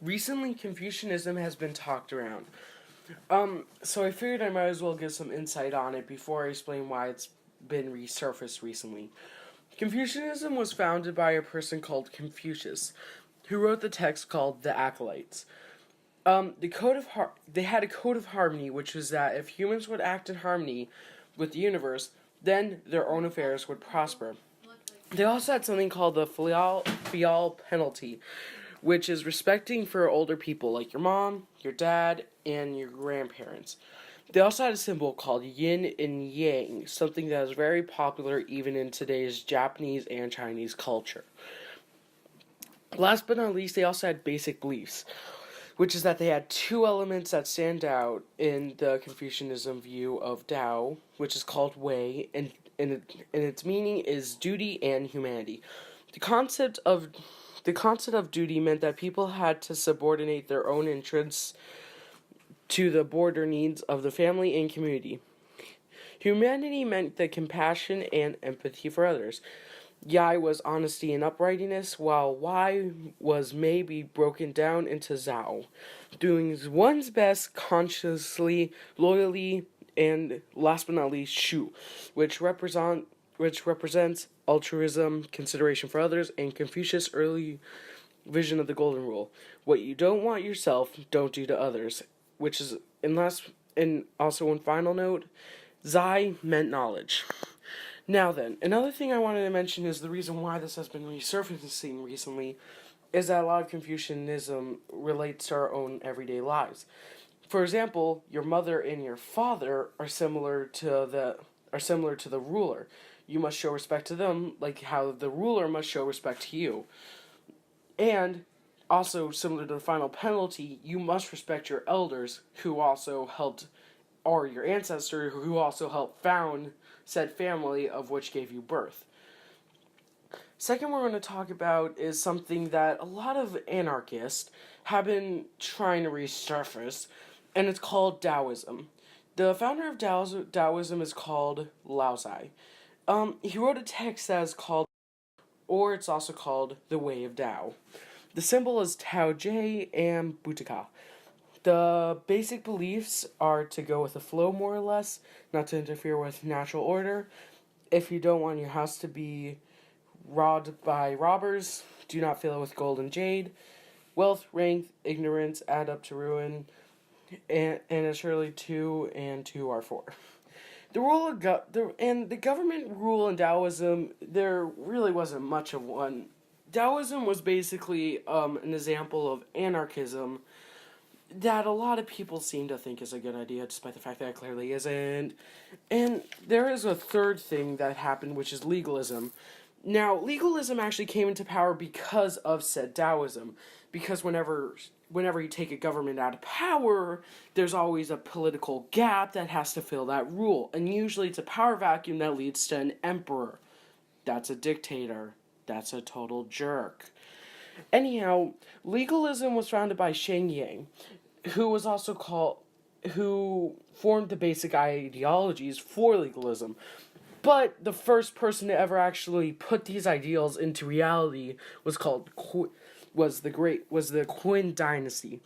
Recently, Confucianism has been talked around. So I figured I might as well give some insight on it before I explain why it's been resurfaced recently. Confucianism was founded by a person called Confucius, who wrote the text called the Acolytes. They had a code of harmony, which was that if humans would act in harmony with the universe, then their own affairs would prosper. They also had something called the filial penalty, which is respecting for older people like your mom, your dad, and your grandparents. They also had a symbol called yin and yang, something that is very popular even in today's Japanese and Chinese culture. Last but not least, they also had basic beliefs, which is that they had two elements that stand out in the Confucianism view of Tao, which is called Wei, and its meaning is duty and humanity. The concept of the concept of duty meant that people had to subordinate their own interests to the broader needs of the family and community. Humanity meant the compassion and empathy for others. Yai was honesty and uprightness, while Wai was maybe broken down into Zhao, doing one's best consciously, loyally, and last but not least, Shu, which represents altruism, consideration for others, and Confucius' early vision of the Golden Rule. What you don't want yourself, don't do to others. Which is, and also one final note, Zai meant knowledge. Now then, another thing I wanted to mention is the reason why this has been resurfacing recently is that a lot of Confucianism relates to our own everyday lives. For example, your mother and your father are similar to the ruler. You must show respect to them like how the ruler must show respect to you. And also similar to the final penalty, you must respect your elders who also helped, or your ancestor who also helped found said family of which gave you birth. Second, we're going to talk about is something that a lot of anarchists have been trying to resurface, and it's called Taoism. The founder of Taoism is called Lao Tzu. He wrote a text that is called, or it's also called The Way of Tao. The symbol is Tao J and Butaka. The basic beliefs are to go with the flow, more or less, not to interfere with natural order. If you don't want your house to be robbed by robbers, do not fill it with gold and jade. Wealth, rank, ignorance add up to ruin, and it's surely 2 and 2 are 4. The government rule in Taoism, there really wasn't much of one. Taoism was basically an example of anarchism that a lot of people seem to think is a good idea, despite the fact that it clearly isn't. And there is a third thing that happened, which is legalism. Now, legalism actually came into power because of said Taoism. Because whenever you take a government out of power, there's always a political gap that has to fill that rule. And usually it's a power vacuum that leads to an emperor. That's a dictator. That's a total jerk. Anyhow, legalism was founded by Sheng Yang, who formed the basic ideologies for legalism. But the first person to ever actually put these ideals into reality was the Qin dynasty,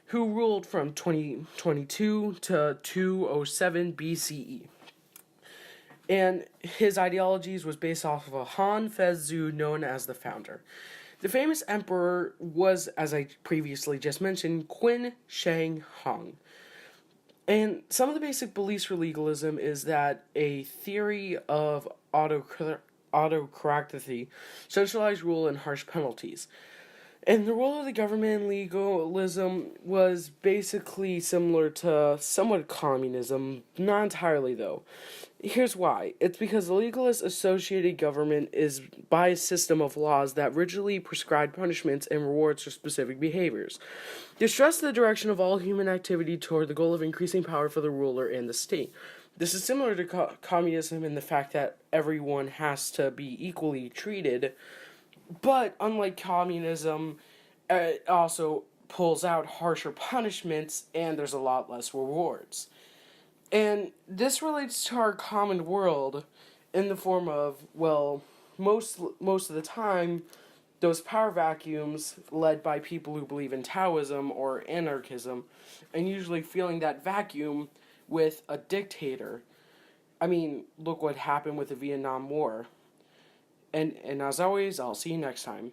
who ruled from 2022 to 207 BCE. And his ideologies was based off of a Han Fezhu known as the founder. The famous emperor was, as I previously just mentioned, Qin Shi Huang. And some of the basic beliefs for legalism is that a theory of autocracy, centralized rule, and harsh penalties. And the role of the government in legalism was basically similar to somewhat communism, not entirely though. Here's why. It's because the legalist associated government is by a system of laws that rigidly prescribe punishments and rewards for specific behaviors. They stress the direction of all human activity toward the goal of increasing power for the ruler and the state. This is similar to communism in the fact that everyone has to be equally treated, but unlike communism, it also pulls out harsher punishments and there's a lot less rewards. And this relates to our common world in the form of, well, most of the time, those power vacuums led by people who believe in Taoism or anarchism, and usually filling that vacuum with a dictator. I mean, look what happened with the Vietnam War. And as always, I'll see you next time.